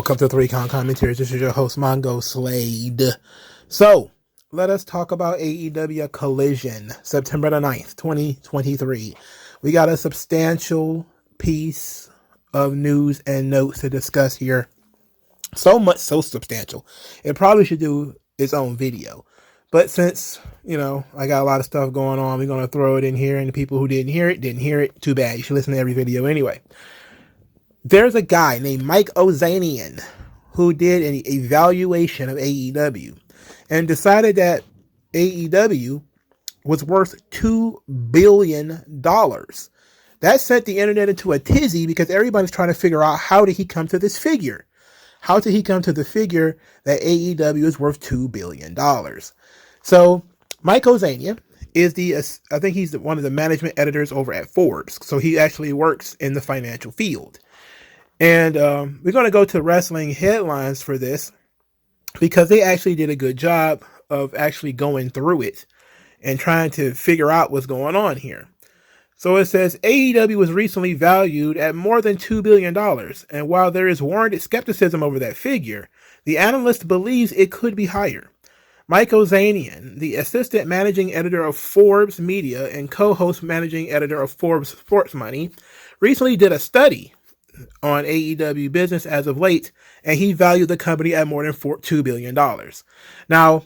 Welcome to 3 Count Commentaries. This is your host, MagMongoSlade. So, let us talk about AEW Collision, September the 9th, 2023. We got a substantial piece of news and notes to discuss here. So much, so substantial. It probably should do its own video. But since, I got a lot of stuff going on, we're going to throw it in here. And the people who didn't hear it. Too bad. You should listen to every video anyway. There's a guy named Mike Ozanian who did an evaluation of AEW and decided that AEW was worth $2 billion. That sent the internet into a tizzy because everybody's trying to figure out, how did he come to this figure? How did he come to the figure that AEW is worth $2 billion? So Mike Ozanian is I think he's one of the management editors over at Forbes. So he actually works in the financial field. And we're going to go to wrestling headlines for this because they actually did a good job of actually going through it and trying to figure out what's going on here. So it says AEW was recently valued at more than $2 billion. And while there is warranted skepticism over that figure, the analyst believes it could be higher. Mike Ozanian, the assistant managing editor of Forbes Media and co-host managing editor of Forbes Sports Money, recently did a study on AEW business as of late, and he valued the company at more than $2 billion. Now,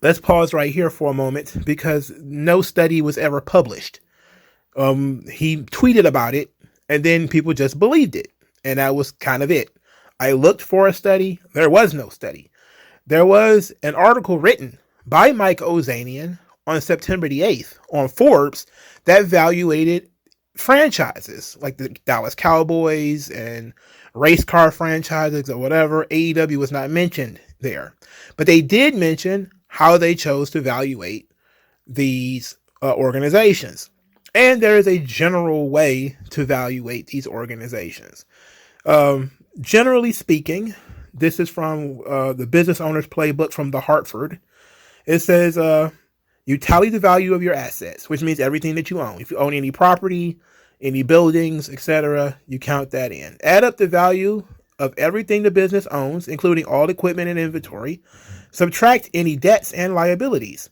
let's pause right here for a moment because no study was ever published. He tweeted about it, and then people just believed it, and that was kind of it. I looked for a study. There was no study. There was an article written by Mike Ozanian on September the 8th on Forbes that evaluated franchises like the Dallas Cowboys and race car franchises or whatever. AEW was not mentioned there, but they did mention how they chose to evaluate these organizations. And there is a general way to evaluate these organizations. Generally speaking, this is from the Business Owner's Playbook from the Hartford. It says, you tally the value of your assets, which means everything that you own. If you own any property, any buildings, etc., you count that in. Add up the value of everything the business owns, including all equipment and inventory. Subtract any debts and liabilities.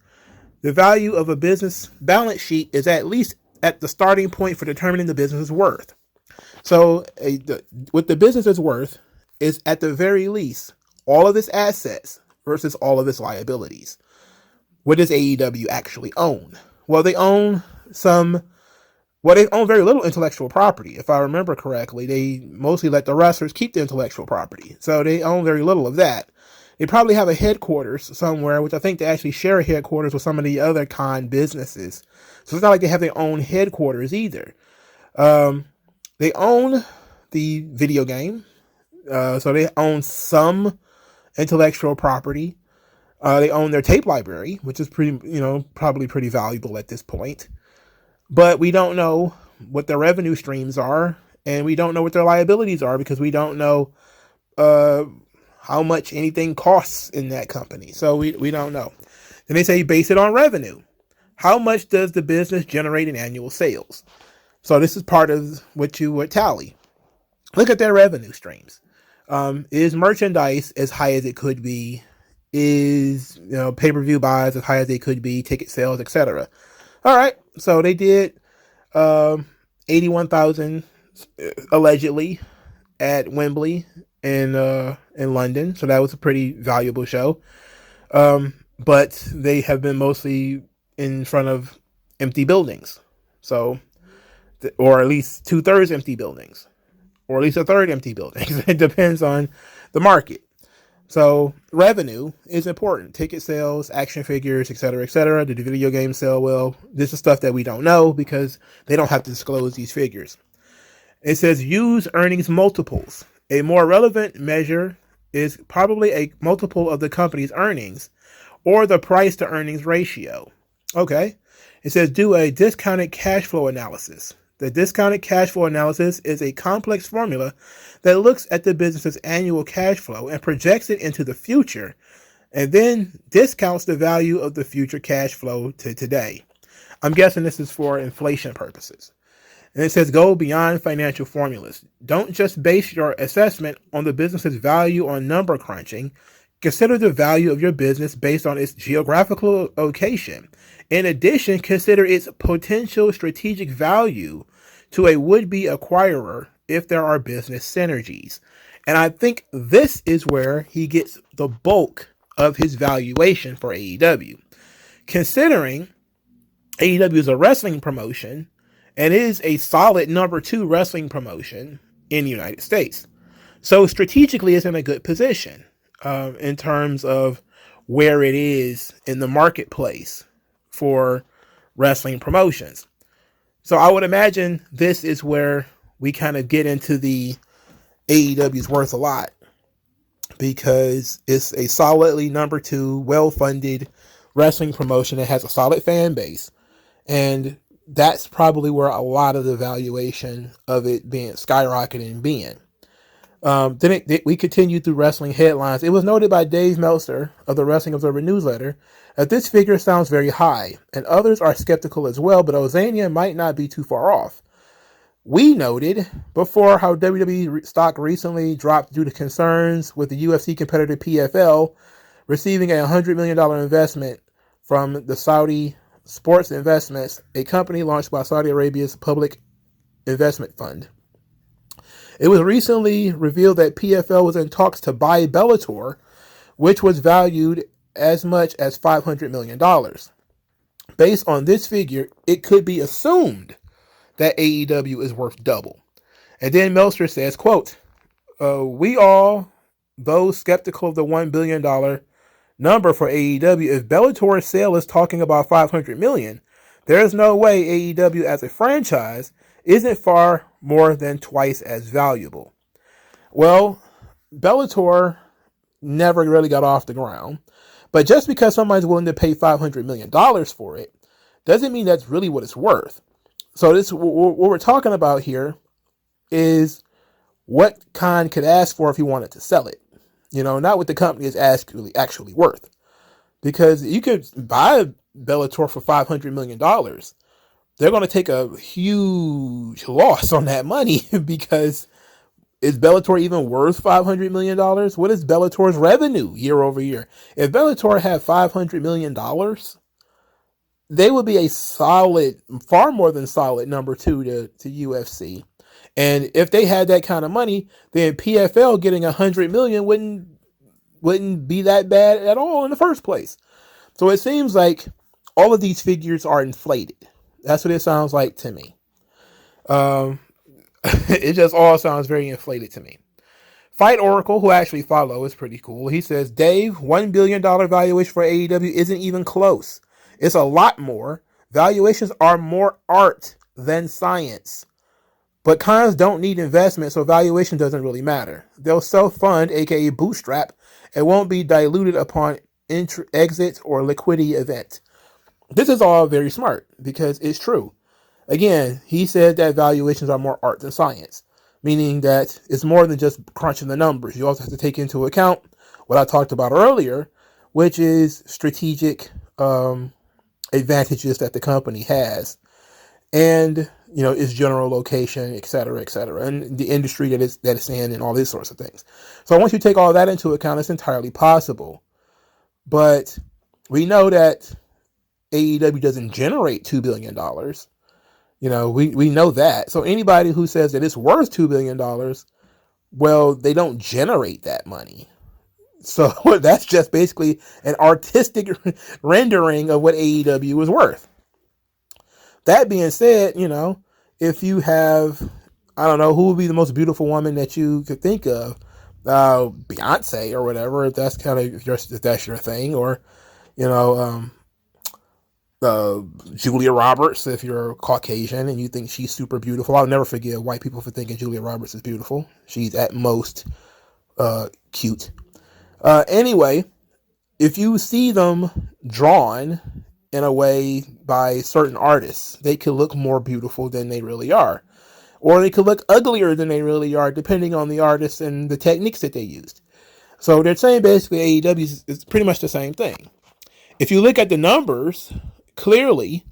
The value of a business balance sheet is at least at the starting point for determining the business's worth. So what the business is worth is at the very least all of its assets versus all of its liabilities. What does AEW actually own? Well, they own they own very little intellectual property. If I remember correctly, they mostly let the wrestlers keep the intellectual property. So they own very little of that. They probably have a headquarters somewhere, which I think they actually share a headquarters with some of the other con businesses. So it's not like they have their own headquarters either. They own the video game. So they own some intellectual property. They own their tape library, which is probably pretty valuable at this point. But we don't know what their revenue streams are, and we don't know what their liabilities are because we don't know how much anything costs in that company. So we don't know. Then they say base it on revenue. How much does the business generate in annual sales? So this is part of what you would tally. Look at their revenue streams. Is merchandise as high as it could be? Is pay-per-view buys as high as they could be? Ticket sales, etc. All right, so they did 81,000 allegedly at Wembley in London, so that was a pretty valuable show. But they have been mostly in front of empty buildings, or at least 2/3 empty buildings, or at least 1/3 empty buildings. It depends on the market. So revenue is important. Ticket sales, action figures, etc., etc. Did the video game sell well? This is stuff that we don't know because they don't have to disclose these figures. It says use earnings multiples. A more relevant measure is probably a multiple of the company's earnings or the price to earnings ratio. Okay. It says do a discounted cash flow analysis. The discounted cash flow analysis is a complex formula that looks at the business's annual cash flow and projects it into the future, and then discounts the value of the future cash flow to today. I'm guessing this is for inflation purposes. And it says, go beyond financial formulas. Don't just base your assessment on the business's value on number crunching. Consider the value of your business based on its geographical location. In addition, consider its potential strategic value to a would-be acquirer if there are business synergies. And I think this is where he gets the bulk of his valuation for AEW. Considering AEW is a wrestling promotion and is a solid number 2 wrestling promotion in the United States. So strategically, it's in a good position in terms of where it is in the marketplace for wrestling promotions. So I would imagine this is where we kind of get into the AEW's worth a lot, because it's a solidly number 2, well-funded wrestling promotion that has a solid fan base. And that's probably where a lot of the valuation of it being skyrocketing being. Then we continued through wrestling headlines. It was noted by Dave Meltzer of the Wrestling Observer newsletter that this figure sounds very high, and others are skeptical as well, but Ozania might not be too far off. We noted before how WWE stock recently dropped due to concerns with the UFC competitor PFL receiving a $100 million investment from the Saudi Sports Investments, a company launched by Saudi Arabia's Public Investment Fund. It was recently revealed that PFL was in talks to buy Bellator, which was valued as much as $500 million. Based on this figure, it could be assumed that AEW is worth double. And then Meltzer says, quote, we all, those skeptical of the $1 billion number for AEW, if Bellator's sale is talking about $500 million, there's no way AEW as a franchise isn't far more than twice as valuable. Well, Bellator never really got off the ground, but just because somebody's willing to pay $500 million for it doesn't mean that's really what it's worth. So this, what we're talking about here is what Khan could ask for if he wanted to sell it. You know, not what the company is actually worth. Because you could buy Bellator for $500 million. They're going to take a huge loss on that money, because is Bellator even worth $500 million? What is Bellator's revenue year over year? If Bellator had $500 million, they would be a solid, far more than solid number 2 to UFC. And if they had that kind of money, then PFL getting $100 million wouldn't be that bad at all in the first place. So it seems like all of these figures are inflated. That's what it sounds like to me. It just all sounds very inflated to me. Fight Oracle, who I actually follow, is pretty cool. He says, Dave, $1 billion valuation for AEW isn't even close. It's a lot more. Valuations are more art than science. But cons don't need investment, so valuation doesn't really matter. They'll self-fund, aka bootstrap, and won't be diluted upon exit or liquidity event. This is all very smart, because it's true. Again, he said that valuations are more art than science, meaning that it's more than just crunching the numbers. You also have to take into account what I talked about earlier, which is strategic advantages that the company has, and its general location, et cetera, and the industry that it's in, and all these sorts of things. So once you take all that into account, it's entirely possible. But we know that AEW doesn't generate $2 billion. We know that. So anybody who says that it's worth $2 billion, well, they don't generate that money. So that's just basically an artistic rendering of what AEW is worth. That being said, if you have, I don't know, who would be the most beautiful woman that you could think of? Beyonce or whatever, if that's if that's your thing, or, Julia Roberts, if you're Caucasian and you think she's super beautiful. I'll never forgive white people for thinking Julia Roberts is beautiful. She's at most cute. Anyway, if you see them drawn in a way by certain artists, they could look more beautiful than they really are. Or they could look uglier than they really are, depending on the artist and the techniques that they used. So they're saying basically AEW is pretty much the same thing. If you look at the numbers, clearly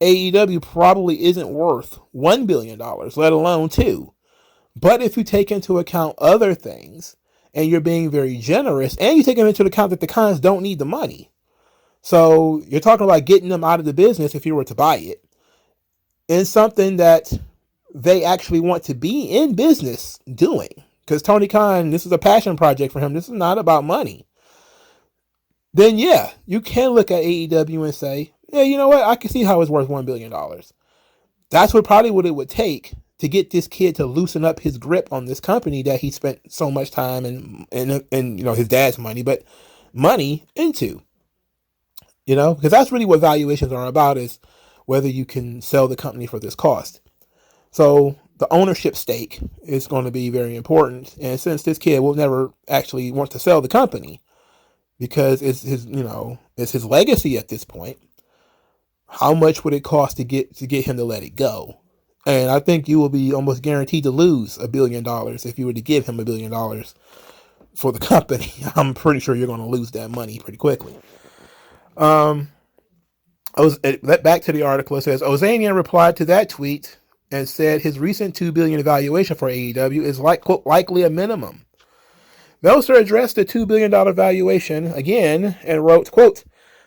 AEW probably isn't worth $1 billion, let alone $2. But if you take into account other things, and you're being very generous, and you take into account that the Khans don't need the money. So you're talking about getting them out of the business if you were to buy it, in something that they actually want to be in business doing. Because Tony Khan, this is a passion project for him. This is not about money. Then yeah, you can look at AEW and say, yeah, you know what? I can see how it's worth $1 billion. That's probably what it would take to get this kid to loosen up his grip on this company that he spent so much time and his dad's money, but money into. Because that's really what valuations are about, is whether you can sell the company for this cost. So the ownership stake is going to be very important. And since this kid will never actually want to sell the company because it's his legacy at this point, how much would it cost to get him to let it go? And I think you will be almost guaranteed to lose $1 billion if you were to give him $1 billion for the company. I'm pretty sure you're going to lose that money pretty quickly. Back to the article. It says Ozanian replied to that tweet and said his recent $2 billion valuation for AEW is likely a minimum. Meltzer addressed the $2 billion valuation again and wrote, quote,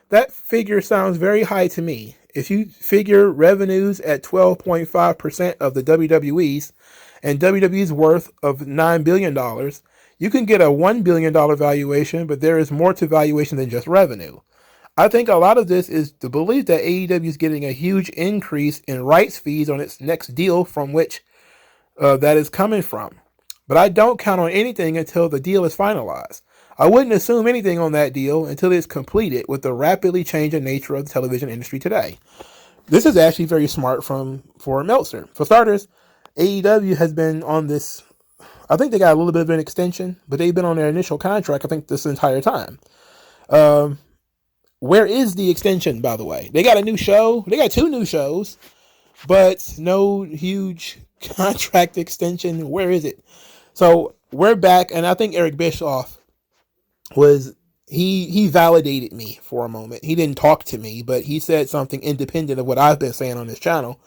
"That figure sounds very high to me. If you figure revenues at 12.5% of the WWE's and WWE's worth of $9 billion, you can get a $1 billion valuation, but there is more to valuation than just revenue. I think a lot of this is the belief that AEW is getting a huge increase in rights fees on its next deal from which that is coming from. But I don't count on anything until the deal is finalized. I wouldn't assume anything on that deal until it's completed with the rapidly changing nature of the television industry today." This is actually very smart for Meltzer. For starters, AEW has been on this, I think they got a little bit of an extension, but they've been on their initial contract, I think, this entire time. Where is the extension, by the way? They got a new show. They got 2 new shows, but no huge contract extension. Where is it? So we're back, and I think Eric Bischoff he validated me for a moment. He didn't talk to me, but he said something independent of what I've been saying on this channel.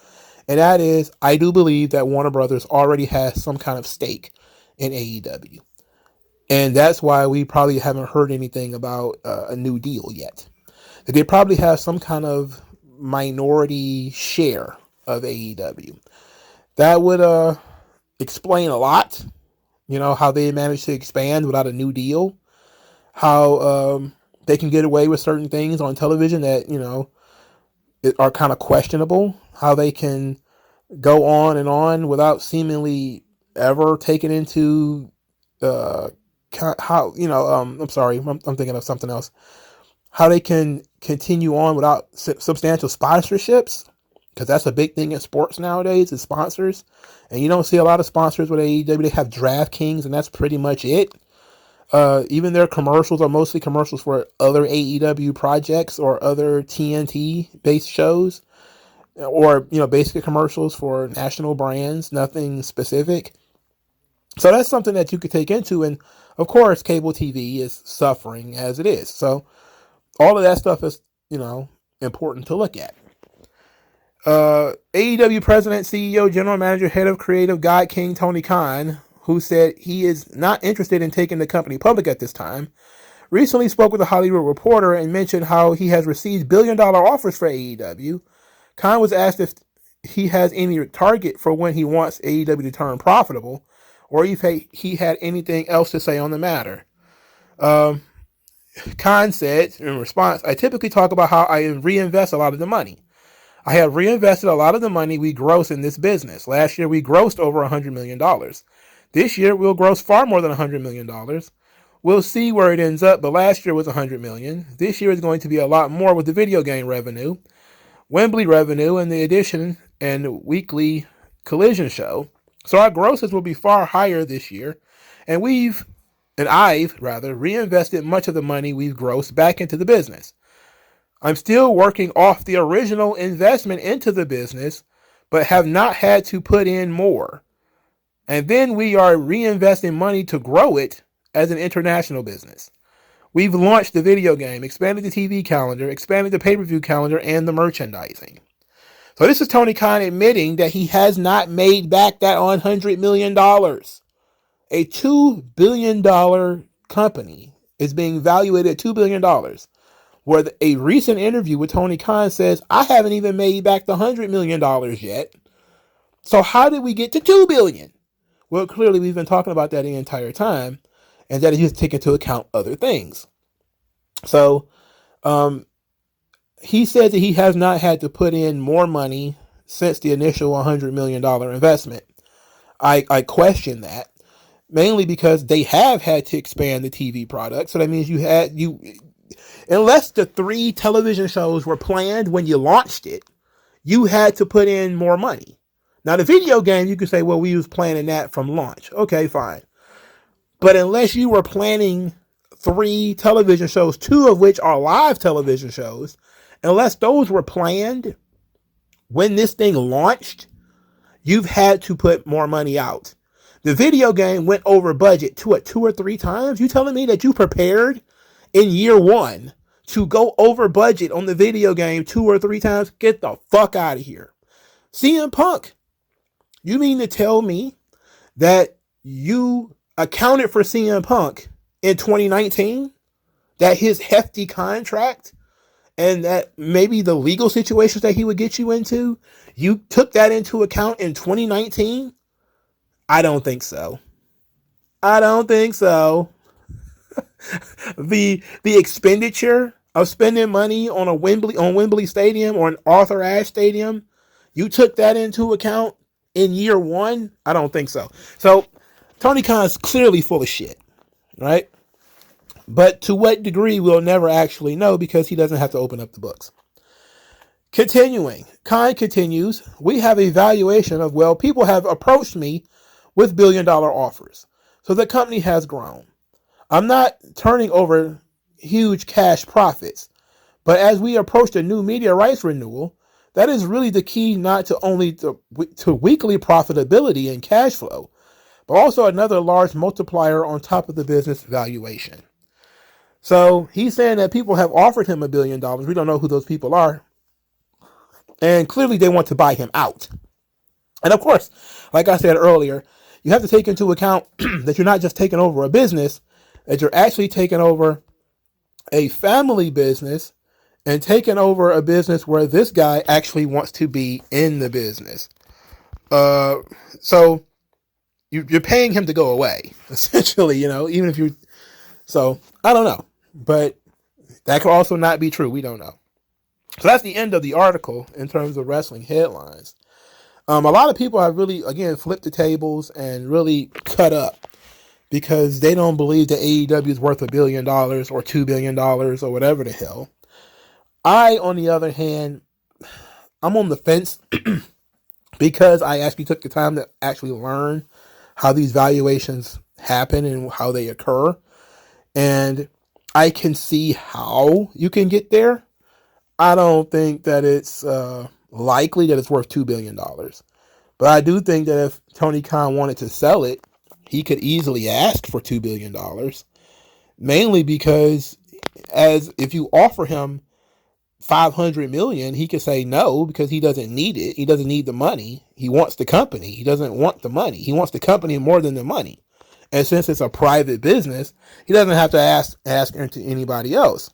And that is, I do believe that Warner Brothers already has some kind of stake in AEW. And that's why we probably haven't heard anything about a new deal yet. They probably have some kind of minority share of AEW. That would explain a lot. How they managed to expand without a new deal. How they can get away with certain things on television that, are kind of questionable. How they can go on and on without seemingly ever taking into I'm sorry, I'm thinking of something else. How they can continue on without substantial sponsorships, because that's a big thing in sports nowadays, is sponsors. And you don't see a lot of sponsors with AEW. They have DraftKings, and that's pretty much it. Even their commercials are mostly commercials for other AEW projects or other TNT-based shows, or basic commercials for national brands, nothing specific. So that's something that you could take into, and of course, cable TV is suffering as it is. So all of that stuff is, important to look at. AEW President, CEO, General Manager, Head of Creative, God King Tony Khan, who said he is not interested in taking the company public at this time, recently spoke with a Hollywood Reporter and mentioned how he has received billion-dollar offers for AEW. Khan was asked if he has any target for when he wants AEW to turn profitable, or if he had anything else to say on the matter. Khan said in response, "I typically talk about how I reinvest a lot of the money. I have reinvested a lot of the money we gross in this business. Last year, we grossed over $100 million. This year, we'll gross far more than $100 million. We'll see where it ends up, but last year was $100 million. This year is going to be a lot more with the video game revenue, Wembley revenue, and the addition and weekly Collision show. So our grosses will be far higher this year, and I've reinvested much of the money we've grossed back into the business. I'm still working off the original investment into the business, but have not had to put in more. And then we are reinvesting money to grow it as an international business. We've launched the video game, expanded the TV calendar, expanded the pay-per-view calendar, and the merchandising." So this is Tony Khan admitting that he has not made back that $100 million. A $2 billion company is being valued at $2 billion. Where a recent interview with Tony Khan says, I haven't even made back the $100 million yet. So how did we get to $2 billion? Well, clearly we've been talking about that the entire time, and that he's taken into account other things. So he said that he has not had to put in more money since the initial $100 million investment. I question that, mainly because they have had to expand the TV product. So that means unless the 3 television shows were planned when you launched it, you had to put in more money. Now, the video game, you could say, well, we was planning that from launch. Okay, fine. But unless you were planning 3 television shows, 2 of which are live television shows, unless those were planned when this thing launched, you've had to put more money out. The video game went over budget 2 or 3 times. You telling me that you prepared in year 1 to go over budget on the video game 2 or 3 times? Get the fuck out of here. CM Punk, you mean to tell me that you accounted for CM Punk in 2019? That his hefty contract and that maybe the legal situations that he would get you into, you took that into account in 2019? I don't think so. I don't think so. The expenditure of spending money on Wembley Stadium or an Arthur Ashe Stadium, you took that into account in year 1? I don't think so. So Tony Khan's clearly full of shit, right? But to what degree we'll never actually know, because he doesn't have to open up the books. Continuing, Khan continues, we have a valuation of, well, people have approached me with billion-dollar offers. So the company has grown. I'm not turning over huge cash profits, but as we approach the new media rights renewal, that is really the key, not to only to weekly profitability and cash flow, but also another large multiplier on top of the business valuation. So he's saying that people have offered him $1 billion. We don't know who those people are. And clearly they want to buy him out. And of course, like I said earlier, you have to take into account that you're not just taking over a business, that you're actually taking over a family business and taking over a business where this guy actually wants to be in the business. So you're paying him to go away, essentially, even if you. So I don't know, but that could also not be true. We don't know. So that's the end of the article in terms of wrestling headlines. A lot of people have really, again, flipped the tables and really cut up because they don't believe that AEW is worth $1 billion or $2 billion or whatever the hell. I, on the other hand, I'm on the fence because I actually took the time to actually learn how these valuations happen and how they occur. And I can see how you can get there. I don't think that it's likely that it's worth $2 billion. But I do think that if Tony Khan wanted to sell it, he could easily ask for $2 billion. Mainly because if you offer him $500 million, he could say no because he doesn't need it. He doesn't need the money. He wants the company. He doesn't want the money. He wants the company more than the money. And since it's a private business, he doesn't have to ask to anybody else.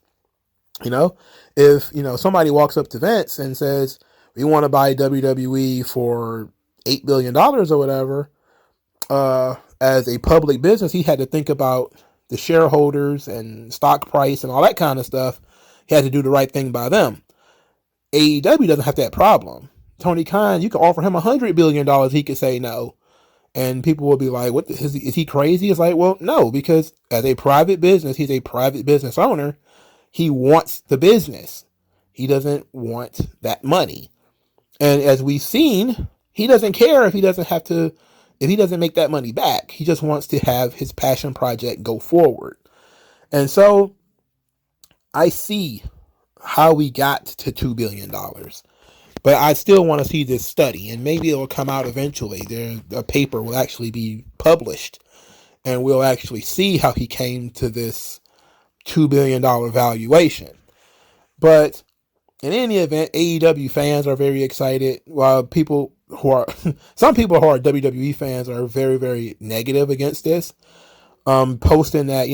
If somebody walks up to Vince and says, we want to buy WWE for $8 billion or whatever, as a public business, he had to think about the shareholders and stock price and all that kind of stuff. He had to do the right thing by them. AEW doesn't have that problem. Tony Khan, you can offer him $100 billion, he could say no. And people will be like, "What is he crazy?" It's like, well, no, because as a private business, he's a private business owner. He wants the business. He doesn't want that money. And as we've seen, he doesn't care if he doesn't make that money back. He just wants to have his passion project go forward. And so I see how we got to $2 billion. But I still want to see this study, and maybe it will come out eventually. A paper will actually be published, and we'll actually see how he came to this $2 billion valuation. But in any event, AEW fans are very excited, while people who are some people who are WWE fans are very, very negative against this. Posting that,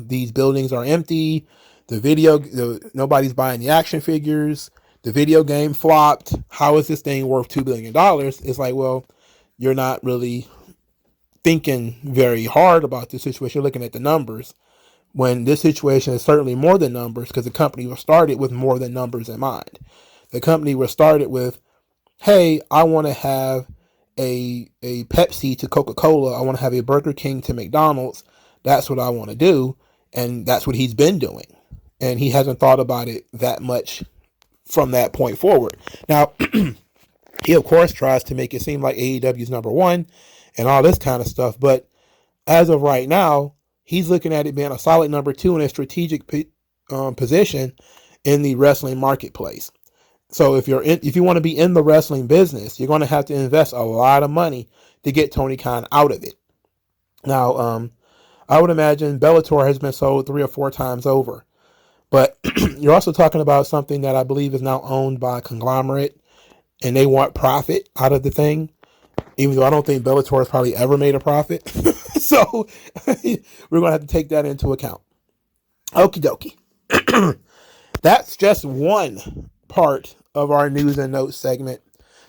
these buildings are empty, nobody's buying the action figures, the video game flopped. How is this thing worth $2 billion? It's like, well, you're not really thinking very hard about this situation. You're looking at the numbers, when this situation is certainly more than numbers, because the company was started with more than numbers in mind. The company was started with, hey, I want to have a Pepsi to Coca-Cola. I want to have a Burger King to McDonald's. That's what I want to do. And that's what he's been doing. And he hasn't thought about it that much from that point forward. Now, he, of course, tries to make it seem like AEW is number one and all this kind of stuff. But as of right now, he's looking at it being a solid number two in a strategic position in the wrestling marketplace. So if you want to be in the wrestling business, you're going to have to invest a lot of money to get Tony Khan out of it. Now, I would imagine Bellator has been sold 3 or 4 times over. But you're also talking about something that I believe is now owned by a conglomerate, and they want profit out of the thing, even though I don't think Bellator has probably ever made a profit. So we're going to have to take that into account. Okie dokie. That's just one part of our news and notes segment.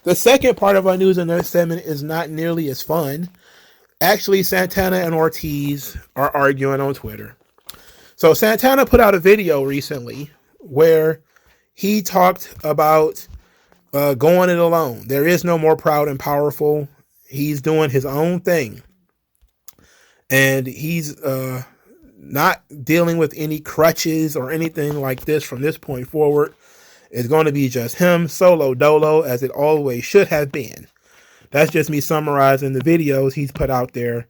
The second part of our news and notes segment is not nearly as fun. Actually, Santana and Ortiz are arguing on Twitter. So Santana put out a video recently where he talked about going it alone. There is no more proud and powerful. He's doing his own thing. And he's not dealing with any crutches or anything like this from this point forward. It's going to be just him, solo dolo, as it always should have been. That's just me summarizing the videos he's put out there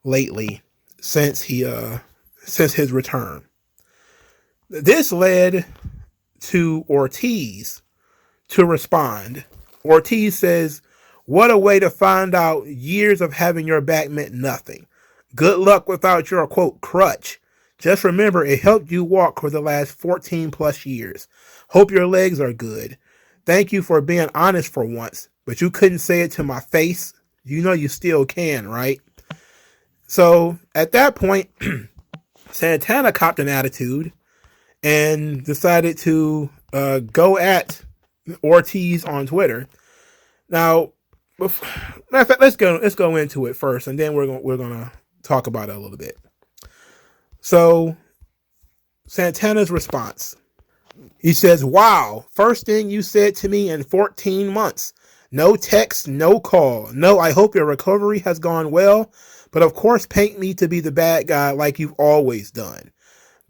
lately since his return. This led to Ortiz to respond. Ortiz says, "What a way to find out years of having your back meant nothing. Good luck without your, quote, crutch. Just remember it helped you walk for the last 14 plus years. Hope your legs are good. Thank you for being honest for once, but you couldn't say it to my face. You know you still can, right?" So at that point, Santana copped an attitude and decided to go at Ortiz on Twitter. Now, matter of fact, let's go into it first, and then we're gonna talk about it a little bit. So, Santana's response. He says, "Wow, first thing you said to me in 14 months. No text, no call. No, I hope your recovery has gone well, but of course paint me to be the bad guy like you've always done.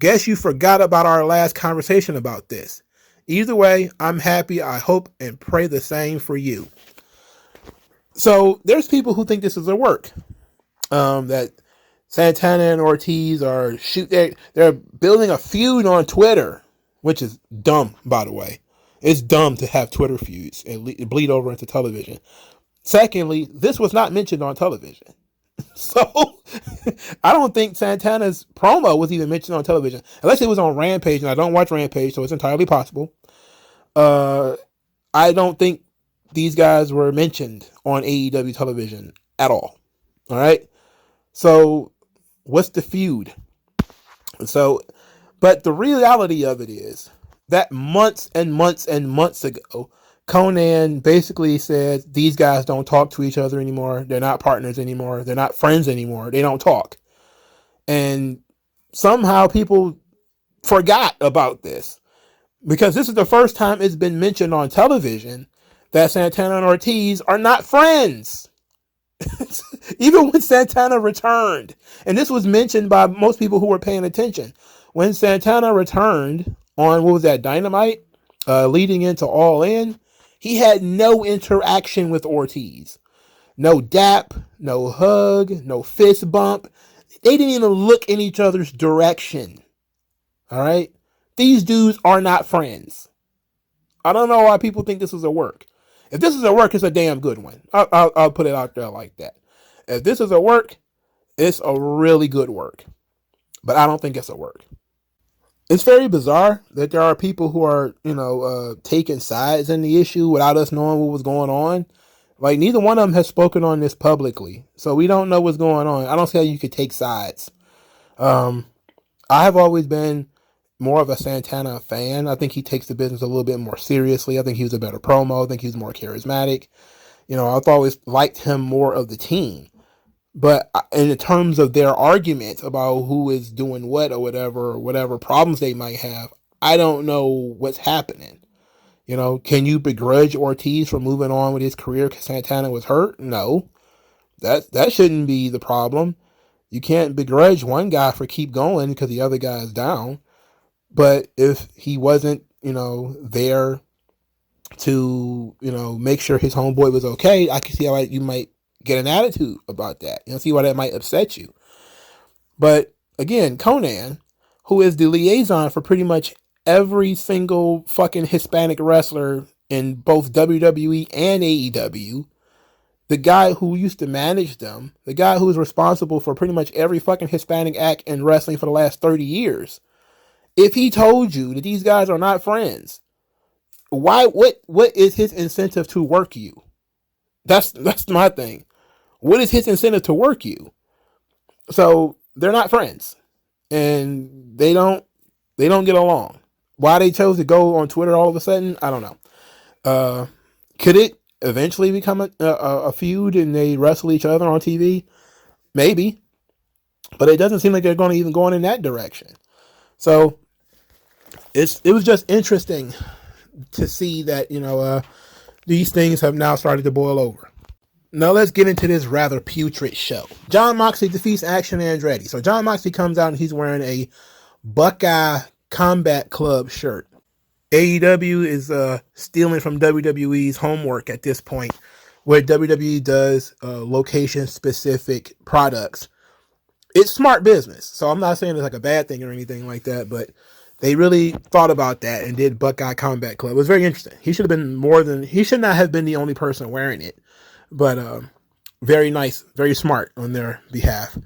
Guess you forgot about our last conversation about this. Either way, I'm happy. I hope and pray the same for you." So there's people who think this is a work. That Santana and Ortiz are they're building a feud on Twitter, which is dumb, by the way. It's dumb to have Twitter feuds and bleed over into television. Secondly, this was not mentioned on television. So I don't think Santana's promo was even mentioned on television, unless it was on Rampage, and I don't watch Rampage, so it's entirely possible. I don't think these guys were mentioned on AEW television at all. All right. So what's the feud? So, but the reality of it is that months and months and months ago, Conan basically said these guys don't talk to each other anymore. They're not partners anymore. They're not friends anymore. They don't talk. And somehow people forgot about this, because this is the first time it's been mentioned on television that Santana and Ortiz are not friends. Even when Santana returned. And this was mentioned by most people who were paying attention. When Santana returned on, what was that, Dynamite? Leading into All In, he had no interaction with Ortiz. No dap, no hug, no fist bump. They didn't even look in each other's direction. All right? These dudes are not friends. I don't know why people think this is a work. If this is a work, it's a damn good one. I'll put it out there like that. If this is a work, it's a really good work. But I don't think it's a work. It's very bizarre that there are people who are, taking sides in the issue without us knowing what was going on. Like, neither one of them has spoken on this publicly, so we don't know what's going on. I don't see how you could take sides. I have always been more of a Santana fan. I think he takes the business a little bit more seriously. I think he was a better promo. I think he was more charismatic. I've always liked him more of the team. But in terms of their arguments about who is doing what or whatever problems they might have, I don't know what's happening. Can you begrudge Ortiz for moving on with his career because Santana was hurt? No. That shouldn't be the problem. You can't begrudge one guy for keep going because the other guy is down. But if he wasn't, there to, make sure his homeboy was okay, I can see how you might get an attitude about that. See why that might upset you. But again, Conan, who is the liaison for pretty much every single fucking Hispanic wrestler in both WWE and AEW, the guy who used to manage them, the guy who was responsible for pretty much every fucking Hispanic act in wrestling for the last 30 years, if he told you that these guys are not friends, what is his incentive to work you? That's my thing. What is his incentive to work you? So they're not friends, and they don't get along. Why they chose to go on Twitter all of a sudden, I don't know. Could it eventually become a feud and they wrestle each other on TV? Maybe, but it doesn't seem like they're going to even go in that direction. So it was just interesting to see that these things have now started to boil over. Now let's get into this rather putrid show. Jon Moxley defeats Action Andretti. So Jon Moxley comes out and he's wearing a Buckeye Combat Club shirt. AEW is stealing from WWE's homework at this point, where WWE does location-specific products. It's smart business, so I'm not saying it's like a bad thing or anything like that, but they really thought about that and did Buckeye Combat Club. It was very interesting. He should not have been the only person wearing it, but very nice, very smart on their behalf.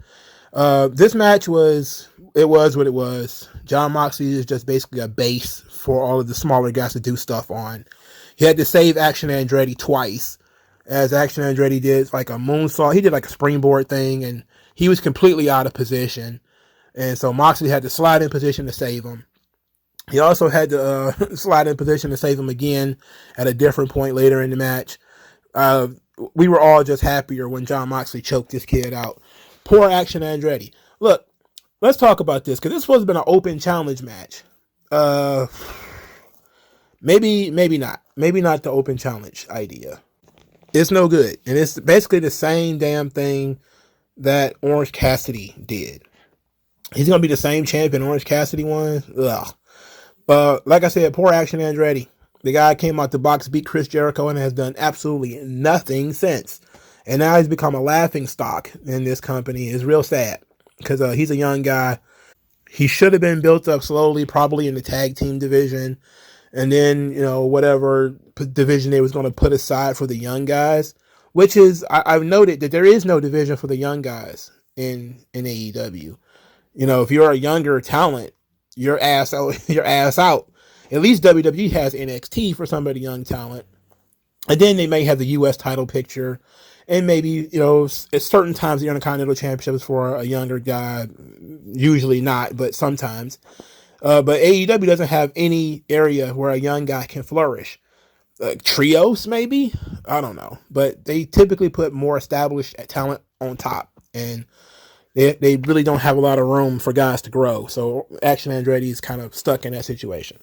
This match was what it was. Jon Moxley is just basically a base for all of the smaller guys to do stuff on. He had to save Action Andretti twice, as Action Andretti did like a moonsault. He did like a springboard thing, and he was completely out of position. And so Moxley had to slide in position to save him. He also had to slide in position to save him again at a different point later in the match. We were all just happier when Jon Moxley choked this kid out. Poor Action Andretti. Look, let's talk about this, because this was been an open challenge match. Maybe not. Maybe not the open challenge idea. It's no good. And it's basically the same damn thing that Orange Cassidy did. He's going to be the same champion Orange Cassidy won. Ugh. Like I said, poor Action Andretti. The guy came out the box, beat Chris Jericho, and has done absolutely nothing since. And now he's become a laughing stock in this company. It's real sad, because he's a young guy. He should have been built up slowly, probably in the tag team division. And then, whatever division they was going to put aside for the young guys, which is, I've noted that there is no division for the young guys in AEW. If you're a younger talent, your ass out. At least WWE has NXT for some of the young talent. And then they may have the U.S. title picture. And maybe, at certain times the Intercontinental Championship is for a younger guy. Usually not, but sometimes. But AEW doesn't have any area where a young guy can flourish. Trios, maybe? I don't know. But they typically put more established talent on top. And they really don't have a lot of room for guys to grow. So Action Andretti is kind of stuck in that situation.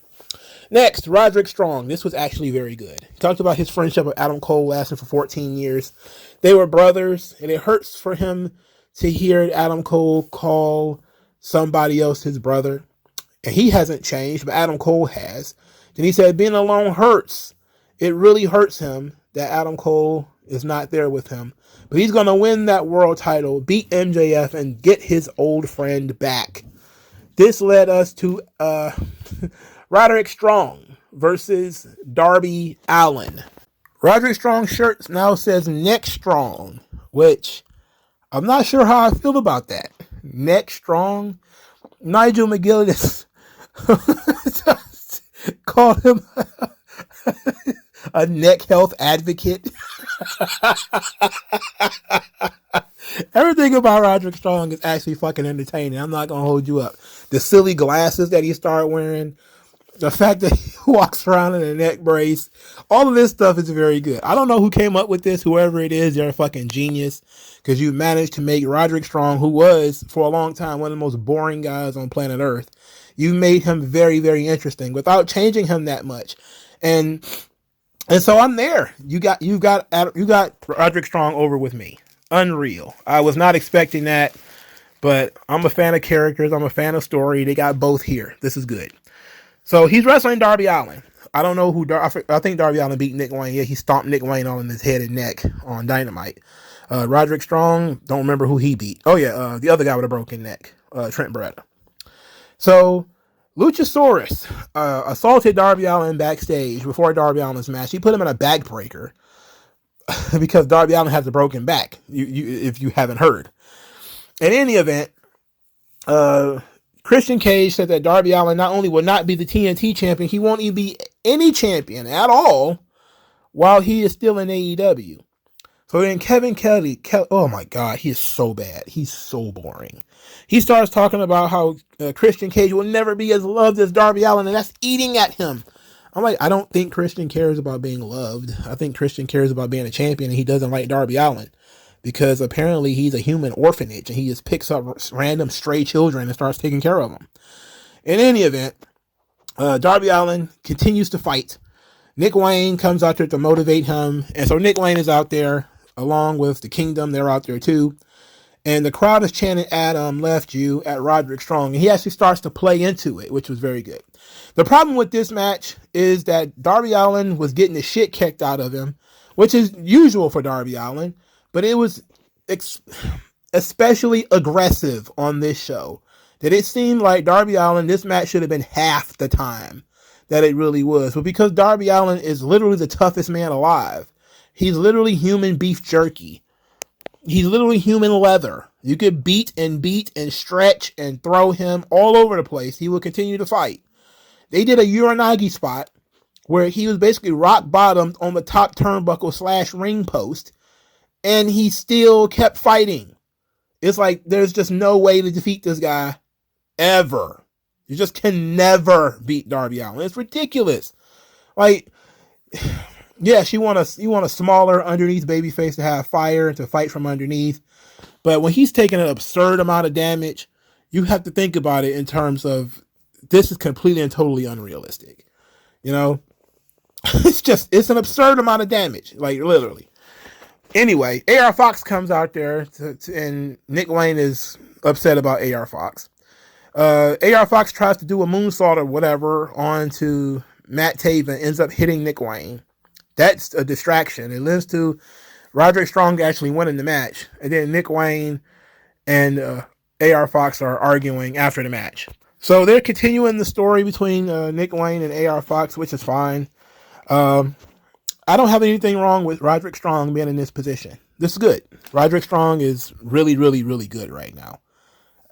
Next, Roderick Strong. This was actually very good. He talked about his friendship with Adam Cole lasting for 14 years. They were brothers, and it hurts for him to hear Adam Cole call somebody else his brother. And he hasn't changed, but Adam Cole has. Then he said, being alone hurts. It really hurts him that Adam Cole is not there with him. But he's going to win that world title, beat MJF, and get his old friend back. This led us to Roderick Strong versus Darby Allin. Roderick Strong's shirt now says Neck Strong, which I'm not sure how I feel about that. Neck Strong. Nigel McGuinness Called him a neck health advocate. Everything about Roderick Strong is actually fucking entertaining. I'm not gonna hold you up. The silly glasses that he started wearing, the fact that he walks around in a neck brace, all of this stuff is very good. I don't know who came up with this. Whoever it is, you're a fucking genius, because you managed to make Roderick Strong, who was for a long time one of the most boring guys on planet Earth, you made him very, very interesting without changing him that much. And so I'm there. You got Roderick Strong over with me. Unreal. I was not expecting that, but I'm a fan of characters. I'm a fan of story. They got both here. This is good. So he's wrestling Darby Allin. I don't know who. I think Darby Allin beat Nick Wayne. Yeah, he stomped Nick Wayne on his head and neck on Dynamite. Roderick Strong, don't remember who he beat. Oh yeah, the other guy with a broken neck, Trent Beretta. So Luchasaurus assaulted Darby Allin backstage before Darby Allin's match. He put him in a backbreaker because Darby Allin has a broken back. If you haven't heard. In any event, Christian Cage said that Darby Allin not only will not be the TNT champion, he won't even be any champion at all while he is still in AEW. So then Kevin Kelly, oh my God, he is so bad. He's so boring. He starts talking about how Christian Cage will never be as loved as Darby Allin, and that's eating at him. I'm like, I don't think Christian cares about being loved. I think Christian cares about being a champion, and he doesn't like Darby Allin because apparently he's a human orphanage, and he just picks up random stray children and starts taking care of them. In any event, Darby Allin continues to fight. Nick Wayne comes out there to motivate him, and so Nick Wayne is out there along with the Kingdom. They're out there too. And the crowd is chanting, Adam left you at Roderick Strong. And he actually starts to play into it, which was very good. The problem with this match is that Darby Allin was getting the shit kicked out of him, which is usual for Darby Allin. But it was especially aggressive on this show. That it seemed like Darby Allin, this match should have been half the time that it really was. But because Darby Allin is literally the toughest man alive, he's literally human beef jerky. He's literally human leather. You could beat and stretch and throw him all over the place. He will continue to fight. They did a Uranagi spot where he was basically rock bottomed on the top turnbuckle / ring post, and he still kept fighting. It's like there's just no way to defeat this guy ever. You just can never beat Darby Allin. It's ridiculous. Like, yes, you want a smaller underneath babyface to have fire and to fight from underneath. But when he's taking an absurd amount of damage, you have to think about it in terms of this is completely and totally unrealistic. You know, it's an absurd amount of damage, like literally. Anyway, AR Fox comes out there and Nick Wayne is upset about AR Fox. AR Fox tries to do a moonsault or whatever onto Matt Taven, ends up hitting Nick Wayne. That's a distraction. It leads to Roderick Strong actually winning the match. And then Nick Wayne and AR Fox are arguing after the match. So they're continuing the story between Nick Wayne and AR Fox, which is fine. I don't have anything wrong with Roderick Strong being in this position. This is good. Roderick Strong is really, really, really good right now.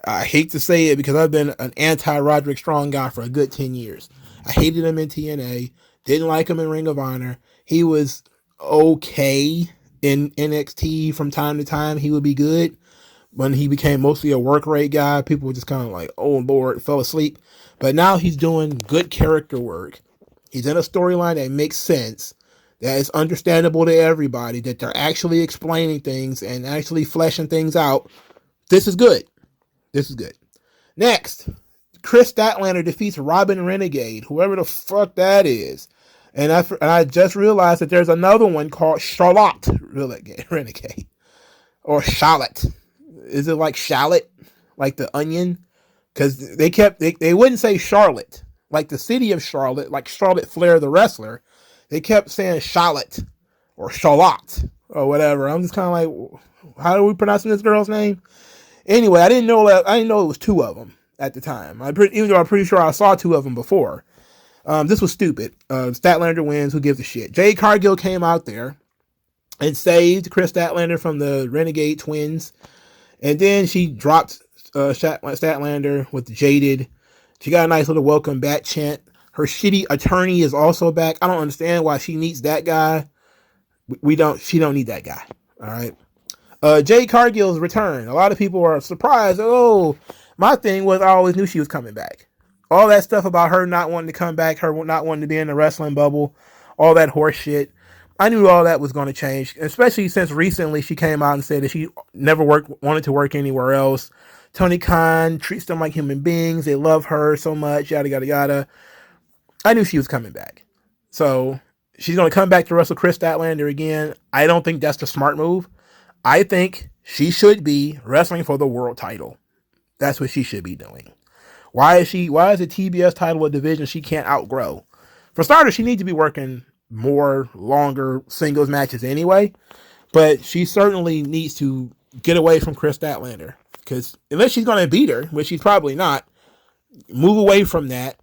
I hate to say it because I've been an anti-Roderick Strong guy for a good 10 years. I hated him in TNA. Didn't like him in Ring of Honor. He was okay in NXT from time to time. He would be good. When he became mostly a work rate guy, people were just kind of like, oh Lord, fell asleep. But now he's doing good character work. He's in a storyline that makes sense, that is understandable to everybody, that they're actually explaining things and actually fleshing things out. This is good. This is good. Next, Chris Statlander defeats Robin Renegade, whoever the fuck that is. And I just realized that there's another one called Charlotte Renegade. Or Charlotte. Is it like shallot? Like the onion? Because they wouldn't say Charlotte. Like the city of Charlotte, like Charlotte Flair the wrestler. They kept saying Charlotte or Charlotte or whatever. I'm just kind of like, how are we pronouncing this girl's name? Anyway, I didn't know it was two of them at the time. Even though I'm pretty sure I saw two of them before. This was stupid. Statlander wins. Who gives a shit? Jade Cargill came out there and saved Chris Statlander from the Renegade Twins. And then she dropped Statlander with Jaded. She got a nice little welcome back chant. Her shitty attorney is also back. I don't understand why she needs that guy. She don't need that guy. All right. Jade Cargill's return. A lot of people are surprised. Oh, my thing was I always knew she was coming back. All that stuff about her not wanting to come back, her not wanting to be in the wrestling bubble, all that horse shit. I knew all that was going to change, especially since recently she came out and said that she never wanted to work anywhere else. Tony Khan treats them like human beings. They love her so much, yada, yada, yada. I knew she was coming back. So she's going to come back to wrestle Chris Statlander again. I don't think that's the smart move. I think she should be wrestling for the world title. That's what she should be doing. Why is the TBS title a division she can't outgrow? For starters, she needs to be working more longer singles matches anyway, but she certainly needs to get away from Chris Statlander, because unless she's going to beat her, which she's probably not, move away from that.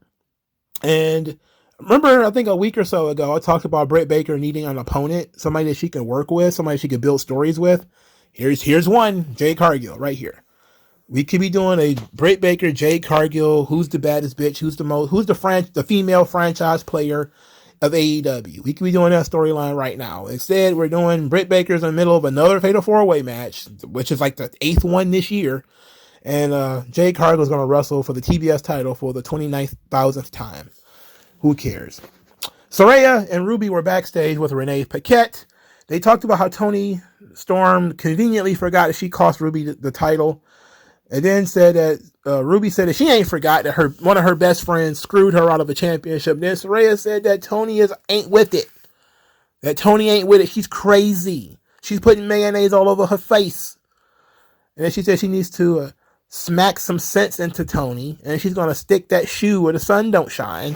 And remember, I think a week or so ago, I talked about Britt Baker needing an opponent, somebody that she can work with, somebody she can build stories with. Here's one, Jade Cargill, right here. We could be doing a Britt Baker, Jade Cargill, who's the baddest bitch, who's the female franchise player of AEW. We could be doing that storyline right now. Instead, we're doing Britt Baker's in the middle of another Fatal 4-Way match, which is like the 8th one this year. And Jade Cargill is going to wrestle for the TBS title for the 29,000th time. Who cares? Saraya and Ruby were backstage with Renee Paquette. They talked about how Toni Storm conveniently forgot that she cost Ruby the title. And then said that Ruby said that she ain't forgot that one of her best friends screwed her out of a championship. And then Saraya said that Toni ain't with it. That Toni ain't with it. She's crazy. She's putting mayonnaise all over her face. And then she said she needs to smack some sense into Toni. And she's going to stick that shoe where the sun don't shine.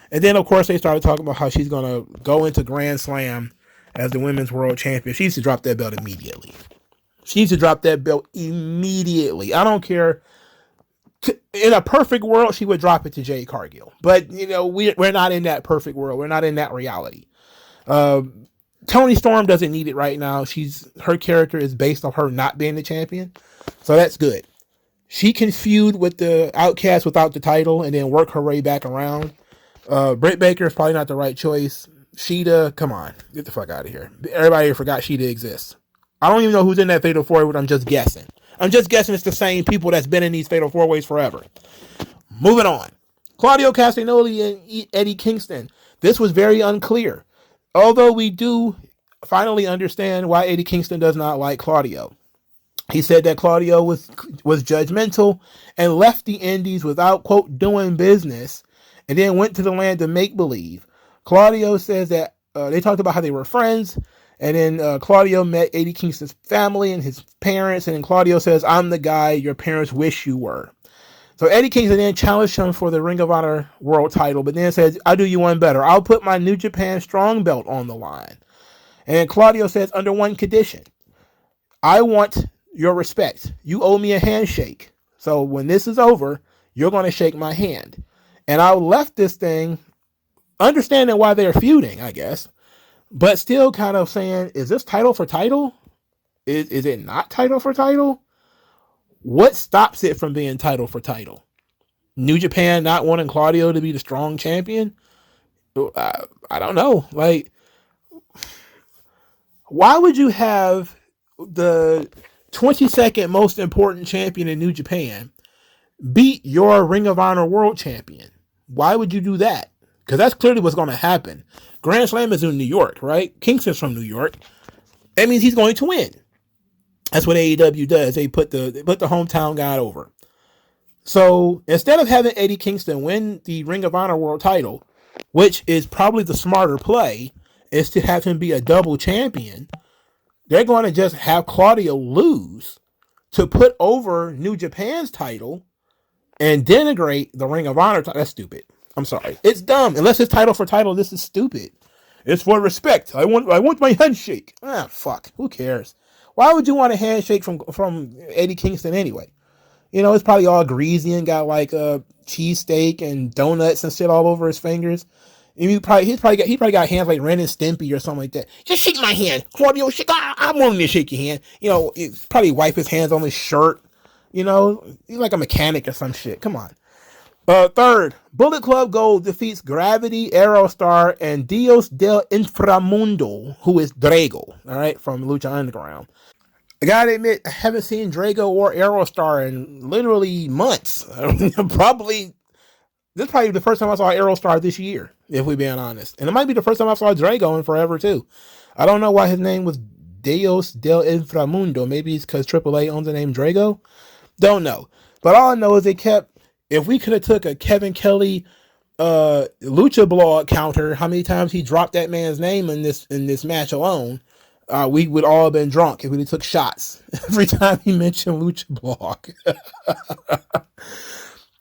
And then, of course, they started talking about how she's going to go into Grand Slam as the women's world champion. She needs to drop that belt immediately. She needs to drop that belt immediately. I don't care. In a perfect world, she would drop it to Jade Cargill. But, we're not in that perfect world. We're not in that reality. Toni Storm doesn't need it right now. Her character is based off her not being the champion. So that's good. She can feud with the Outcast without the title and then work her way back around. Britt Baker is probably not the right choice. Shida, come on. Get the fuck out of here. Everybody forgot Shida exists. I don't even know who's in that Fatal 4-Way, but I'm just guessing. It's the same people that's been in these Fatal 4-Ways forever. Moving on. Claudio Castagnoli and Eddie Kingston. This was very unclear. Although we do finally understand why Eddie Kingston does not like Claudio. He said that Claudio was judgmental and left the Indies without, quote, doing business, and then went to the land of make-believe. Claudio says that they talked about how they were friends. And then Claudio met Eddie Kingston's family and his parents. And then Claudio says, I'm the guy your parents wish you were. So Eddie Kingston then challenged him for the Ring of Honor world title. But then says, I'll do you one better. I'll put my New Japan strong belt on the line. And Claudio says, under one condition. I want your respect. You owe me a handshake. So when this is over, you're going to shake my hand. And I left this thing understanding why they're feuding, I guess. But still kind of saying, is this title for title? Is it not title for title? What stops it from being title for title? New Japan not wanting Claudio to be the strong champion? I don't know. Like, why would you have the 22nd most important champion in New Japan beat your Ring of Honor world champion? Why would you do that? Because that's clearly what's going to happen. Grand Slam is in New York, right? Kingston's from New York. That means he's going to win. That's what AEW does. They put the hometown guy over. So instead of having Eddie Kingston win the Ring of Honor world title, which is probably the smarter play, is to have him be a double champion, they're going to just have Claudio lose to put over New Japan's title and denigrate the Ring of Honor title. That's stupid. I'm sorry. It's dumb. Unless it's title for title, this is stupid. It's for respect. I want my handshake. Fuck. Who cares? Why would you want a handshake from Eddie Kingston anyway? It's probably all greasy and got like a cheesesteak and donuts and shit all over his fingers. And he probably got hands like Ren and Stimpy or something like that. Just shake my hand, Claudio. I'm wanting to shake your hand. Probably wipe his hands on his shirt. He's like a mechanic or some shit. Come on. Third, Bullet Club Gold defeats Gravity, Aerostar, and Dios del Inframundo, who is Drago, all right, from Lucha Underground. I gotta admit, I haven't seen Drago or Aerostar in literally months. Probably, this is probably the first time I saw Aerostar this year, if we're being honest. And it might be the first time I saw Drago in forever, too. I don't know why his name was Dios del Inframundo. Maybe it's because AAA owns the name Drago. Don't know. But all I know is they kept, if we could have took a Kevin Kelly Lucha blog counter, how many times he dropped that man's name in this match alone, we would all have been drunk if we took shots every time he mentioned Lucha blog.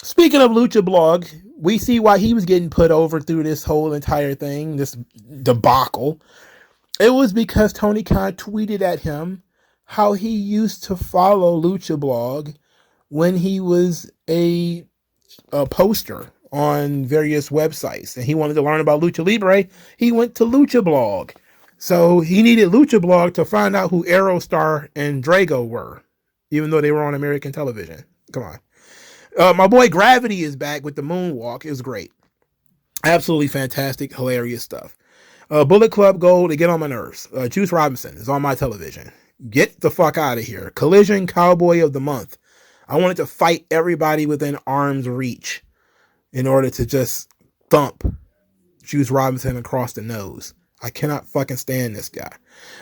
Speaking of Lucha blog, we see why he was getting put over through this whole entire thing, this debacle. It was because Tony Khan tweeted at him how he used to follow Lucha blog when he was a poster on various websites and he wanted to learn about Lucha Libre. He went to Lucha blog. So he needed Lucha blog to find out who Aerostar and Drago were, even though they were on American television. Come on. My boy Gravity is back with the moonwalk. It was great. Absolutely fantastic, hilarious stuff. Bullet Club Gold, they get on my nerves. Juice Robinson is on my television. Get the fuck out of here. Collision Cowboy of the Month. I wanted to fight everybody within arm's reach in order to just thump Juice Robinson across the nose. I cannot fucking stand this guy.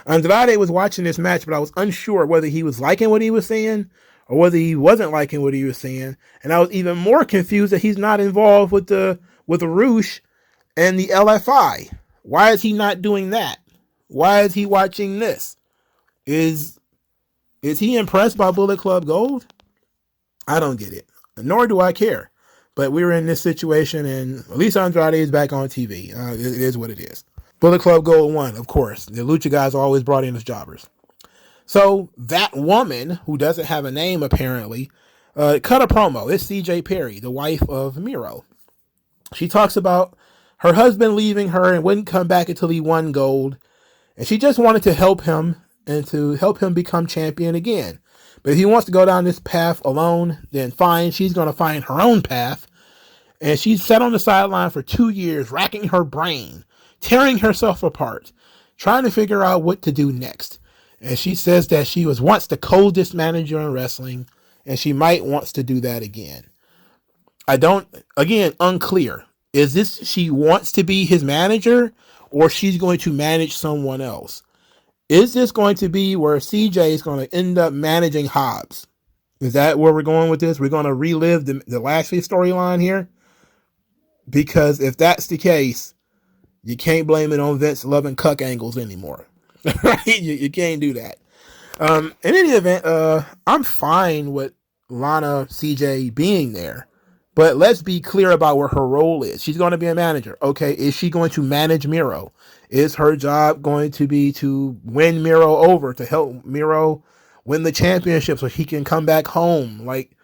Andrade was watching this match, but I was unsure whether he was liking what he was seeing or whether he wasn't liking what he was seeing. And I was even more confused that he's not involved with the Roosh and the LFI. Why is he not doing that? Why is he watching this? Is he impressed by Bullet Club Gold? I don't get it, nor do I care. But we were in this situation, and at least Andrade is back on TV. It is what it is. Bullet Club Gold won, of course. The Lucha guys are always brought in as jobbers. So that woman, who doesn't have a name apparently, cut a promo. It's CJ Perry, the wife of Miro. She talks about her husband leaving her and wouldn't come back until he won gold. And she just wanted to help him and to help him become champion again. But if he wants to go down this path alone, then fine. She's going to find her own path. And she's sat on the sideline for 2 years, racking her brain, tearing herself apart, trying to figure out what to do next. And she says that she was once the coldest manager in wrestling, and she might wants to do that again. Unclear. Is this she wants to be his manager, or she's going to manage someone else? Is this going to be where CJ is going to end up managing Hobbs? Is that where we're going with this? We're going to relive the Lashley storyline here? Because if that's the case, you can't blame it on Vince loving cuck angles anymore. Right? You can't do that. In any event, I'm fine with Lana CJ being there. But let's be clear about where her role is. She's going to be a manager. Okay, is she going to manage Miro? Is her job going to be to win Miro over, to help Miro win the championship so he can come back home? Like,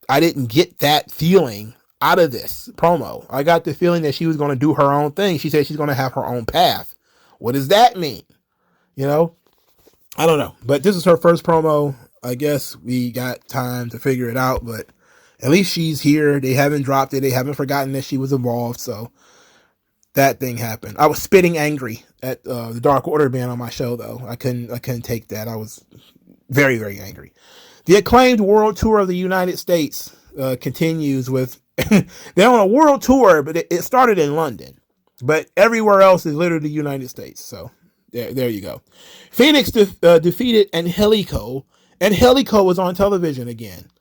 I didn't get that feeling out of this promo. I got the feeling that she was going to do her own thing. She said she's going to have her own path. What does that mean? You know? I don't know. But this is her first promo. I guess we got time to figure it out, but at least she's here. They haven't dropped it. They haven't forgotten that she was involved. So that thing happened. I was spitting angry at the Dark Order being on my show, though. I couldn't take that. I was very, very angry. The Acclaimed World Tour of the United States continues with... they're on a world tour, but it started in London. But everywhere else is literally the United States. So there you go. Phoenix defeated Angelico. Angelico was on television again.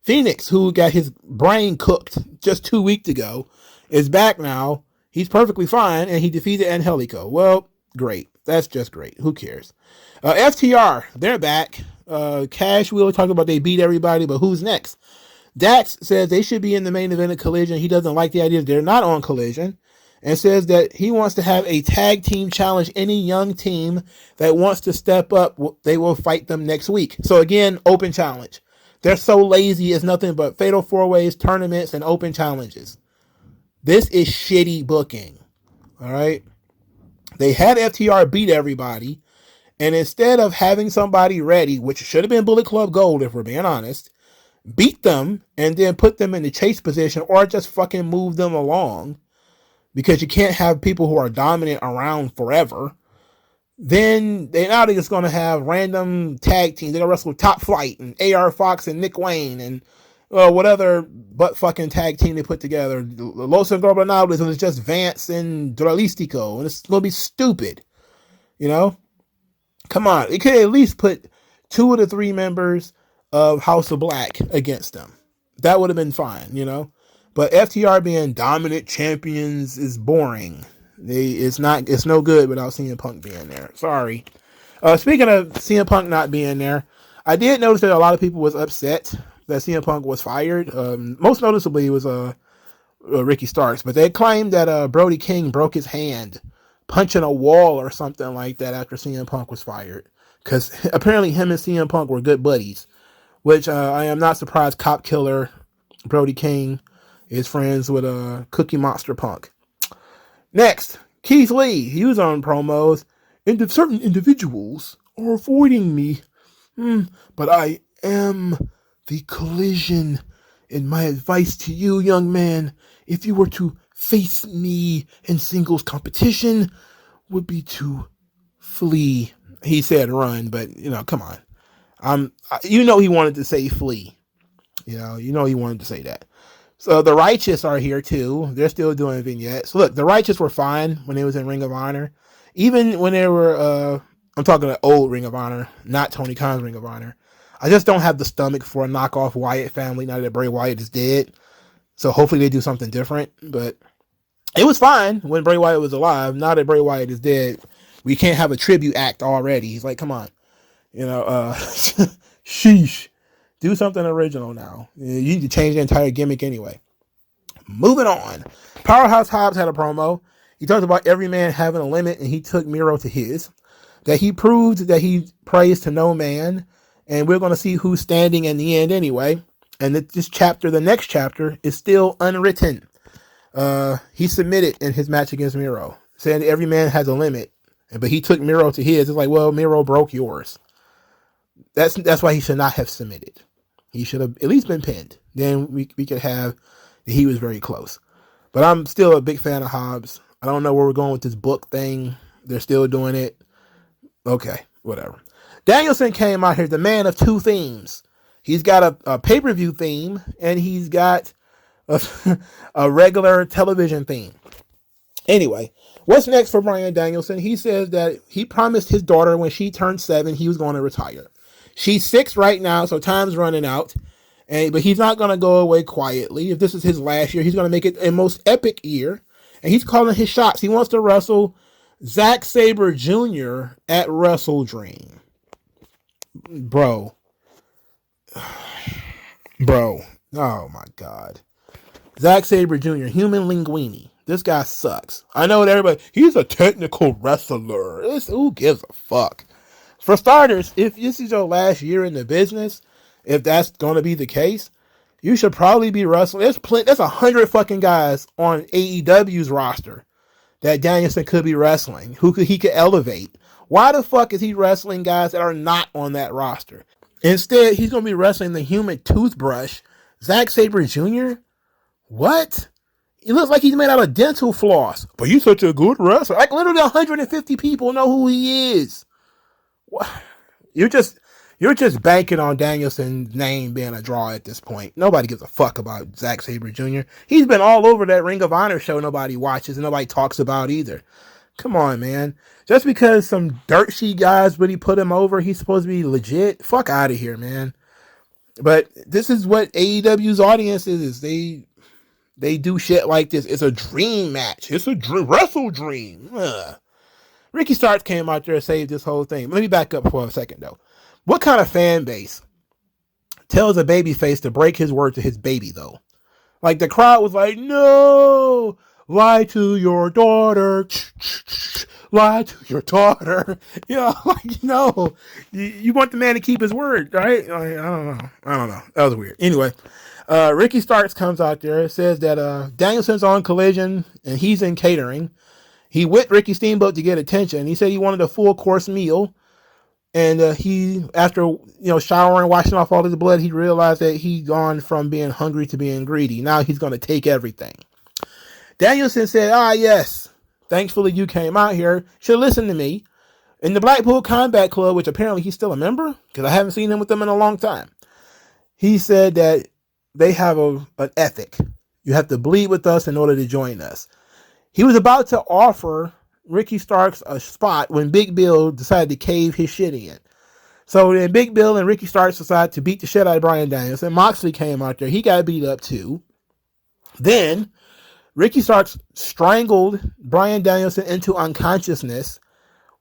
Phoenix, who got his brain cooked just 2 weeks ago, is back now. He's perfectly fine, and he defeated Angelico. Well, great. That's just great. Who cares? FTR, they're back. Cash, we talked about they beat everybody, but who's next? Dax says they should be in the main event of Collision. He doesn't like the idea that they're not on Collision, and says that he wants to have a tag team challenge. Any young team that wants to step up, they will fight them next week. So again, open challenge. They're so lazy, it's nothing but fatal four-ways, tournaments, and open challenges. This is shitty booking. All right? They had FTR beat everybody, and instead of having somebody ready, which should have been Bullet Club Gold, if we're being honest, beat them and then put them in the chase position, or just fucking move them along, because you can't have people who are dominant around forever. Then they're now just going to have random tag teams. They're going to wrestle Top Flight and AR Fox and Nick Wayne and what other butt fucking tag team they put together. Los Ingobernables, and it's just Vance and Dualistico, and it's going to be stupid. You know? Come on. It could at least put 2 of the 3 members of House of Black against them. That would have been fine, you know? But FTR being dominant champions is boring. It's no good without CM Punk being there. Sorry. Speaking of CM Punk not being there, I did notice that a lot of people was upset that CM Punk was fired. Most noticeably was Ricky Starks, but they claimed that Brody King broke his hand punching a wall or something like that after CM Punk was fired, because apparently him and CM Punk were good buddies, which I am not surprised Cop Killer Brody King is friends with Cookie Monster Punk. Next, Keith Lee. He was on promos. And certain individuals are avoiding me, but I am the Collision. And my advice to you, young man, if you were to face me in singles competition, would be to flee. He said run, but, you know, come on. He wanted to say flee. You know he wanted to say that. So the Righteous are here too. They're still doing vignettes. Look, the Righteous were fine when they was in Ring of Honor. Even when they were, I'm talking the old Ring of Honor, not Tony Khan's Ring of Honor. I just don't have the stomach for a knockoff Wyatt family now that Bray Wyatt is dead. So hopefully they do something different. But it was fine when Bray Wyatt was alive. Now that Bray Wyatt is dead, we can't have a tribute act already. He's like, come on. You know, sheesh. Do something original now. You need to change the entire gimmick anyway. Moving on. Powerhouse Hobbs had a promo. He talked about every man having a limit, and he took Miro to his. That he proved that he prays to no man, and we're going to see who's standing in the end anyway. And the next chapter, is still unwritten. He submitted in his match against Miro, saying every man has a limit, but he took Miro to his. It's like, well, Miro broke yours. That's why he should not have submitted. He should have at least been pinned. Then we could have that he was very close. But I'm still a big fan of Hobbs. I don't know where we're going with this book thing. They're still doing it. Okay, whatever. Danielson came out here, the man of 2 themes. He's got a pay-per-view theme, and he's got a regular television theme. Anyway, what's next for Bryan Danielson? He says that he promised his daughter when she turned 7, he was going to retire. She's 6 right now, so time's running out. But he's not going to go away quietly. If this is his last year, he's going to make it a most epic year. And he's calling his shots. He wants to wrestle Zack Sabre Jr. at Wrestle Dream. Bro. Oh my God. Zack Sabre Jr., human linguini. This guy sucks. I know that everybody, he's a technical wrestler. Who gives a fuck? For starters, if this is your last year in the business, if that's going to be the case, you should probably be wrestling. There's 100 fucking guys on AEW's roster that Danielson could be wrestling, he could elevate. Why the fuck is he wrestling guys that are not on that roster? Instead, he's going to be wrestling the human toothbrush, Zack Sabre Jr. What? He looks like he's made out of dental floss. But he's such a good wrestler. Like literally 150 people know who he is. What? You're just banking on Danielson's name being a draw at this point. Nobody gives a fuck about Zack Sabre Jr. He's been all over that Ring of Honor show nobody watches and nobody talks about either. Come on, man. Just because some dirt sheet guys really put him over, he's supposed to be legit? Fuck out of here, man. But this is what AEW's audience is. They do shit like this. It's a dream match. It's a wrestle dream. Ugh. Ricky Starks came out there and saved this whole thing. Let me back up for a second, though. What kind of fan base tells a babyface to break his word to his baby, though? Like, the crowd was like, no, lie to your daughter. Lie to your daughter. You know, like, no. You want the man to keep his word, right? Like, I don't know. That was weird. Anyway, Ricky Starks comes out there and says that Danielson's on Collision and he's in catering. He whipped Ricky Steamboat to get attention. He said he wanted a full course meal. And he, after showering, washing off all of the blood, he realized that he'd gone from being hungry to being greedy. Now he's going to take everything. Danielson said, yes, thankfully you came out here. Should listen to me. In the Blackpool Combat Club, which apparently he's still a member, because I haven't seen him with them in a long time, he said that they have an ethic. You have to bleed with us in order to join us. He was about to offer Ricky Starks a spot when Big Bill decided to cave his shit in. So then Big Bill and Ricky Starks decided to beat the shit out of Bryan Danielson. Moxley came out there. He got beat up too. Then Ricky Starks strangled Bryan Danielson into unconsciousness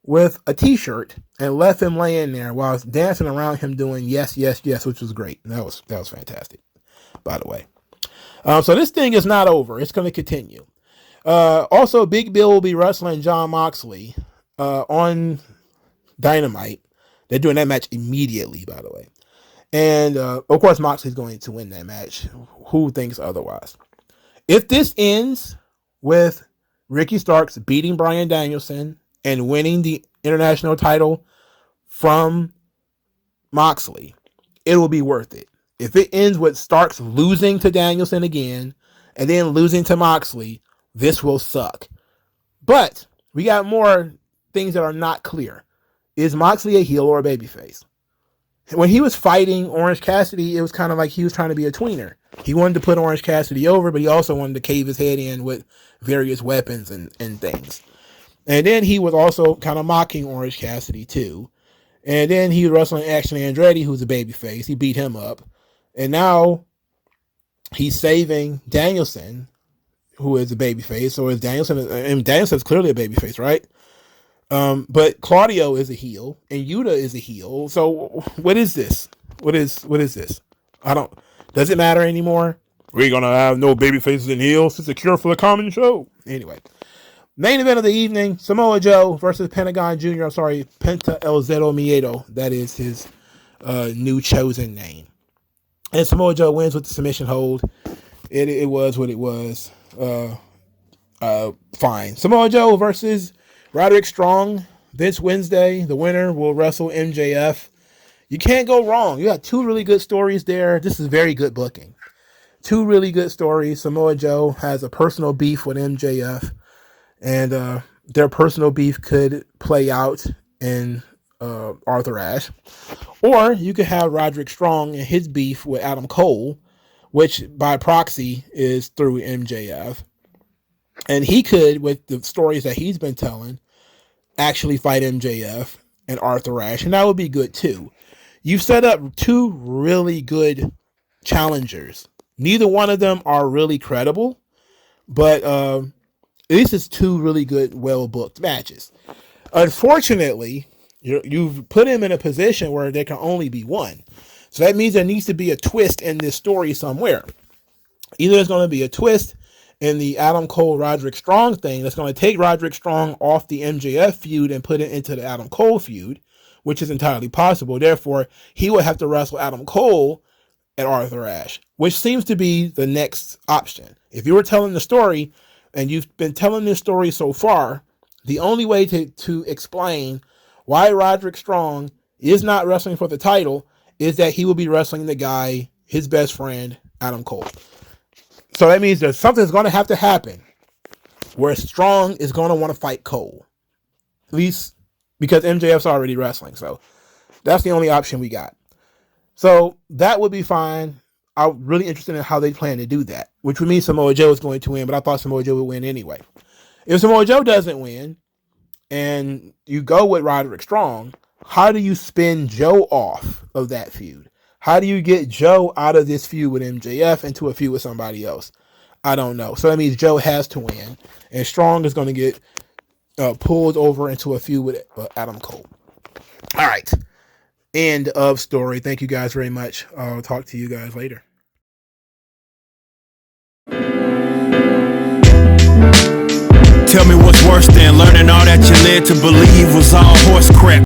with a t-shirt and left him laying there while I was dancing around him doing yes, yes, yes, which was great. That was fantastic, by the way. So this thing is not over. It's going to continue. Also, Big Bill will be wrestling Jon Moxley on Dynamite. They're doing that match immediately, by the way. And, of course, Moxley's going to win that match. Who thinks otherwise? If this ends with Ricky Starks beating Bryan Danielson and winning the international title from Moxley, it will be worth it. If it ends with Starks losing to Danielson again and then losing to Moxley, this will suck. But we got more things that are not clear. Is Moxley a heel or a babyface? When he was fighting Orange Cassidy, it was kind of like he was trying to be a tweener. He wanted to put Orange Cassidy over, but he also wanted to cave his head in with various weapons and things. And then he was also kind of mocking Orange Cassidy too. And then he was wrestling Action Andretti, who's a babyface. He beat him up. And now he's saving Danielson, who is a babyface. So is Danielson, and Danielson's clearly a babyface, right? But Claudio is a heel and Yuta is a heel. So what is this? What is this? Does it matter anymore? We're going to have no babyfaces and heels. It's a cure for the common show. Anyway, main event of the evening, Samoa Joe versus Pentagon Jr. Penta El Zero Miedo. That is his new chosen name. And Samoa Joe wins with the submission hold. It was what it was. Fine. Samoa Joe versus Roderick Strong this Wednesday. The winner will wrestle MJF. You can't go wrong. You got two really good stories there. This is very good booking. Two really good stories. Samoa Joe has a personal beef with MJF, and their personal beef could play out in Arthur Ashe. Or you could have Roderick Strong and his beef with Adam Cole, which by proxy is through MJF. And he could, with the stories that he's been telling, actually fight MJF and Arthur Ashe, and that would be good too. You've set up two really good challengers. Neither one of them are really credible, but at least it's two really good, well-booked matches. Unfortunately, you've put him in a position where there can only be one. So that means there needs to be a twist in this story somewhere. Either there's going to be a twist in the Adam Cole Roderick Strong thing that's going to take Roderick Strong off the MJF feud and put it into the Adam Cole feud, which is entirely possible. Therefore, he would have to wrestle Adam Cole at Arthur Ashe, which seems to be the next option. If you were telling the story, and you've been telling this story so far, the only way to explain why Roderick Strong is not wrestling for the title is that he will be wrestling the guy, his best friend, Adam Cole. So that means that something's going to have to happen where Strong is going to want to fight Cole. At least because MJF's already wrestling. So that's the only option we got. So that would be fine. I'm really interested in how they plan to do that, which would mean Samoa Joe is going to win, but I thought Samoa Joe would win anyway. If Samoa Joe doesn't win and you go with Roderick Strong, how do you spin Joe off of that feud? How do you get Joe out of this feud with MJF into a feud with somebody else? I don't know. So that means Joe has to win, and Strong is going to get pulled over into a feud with Adam Cole. All right. End of story. Thank you guys very much. I'll talk to you guys later. Tell me what's worse than learning all that you led to believe was all horse crap.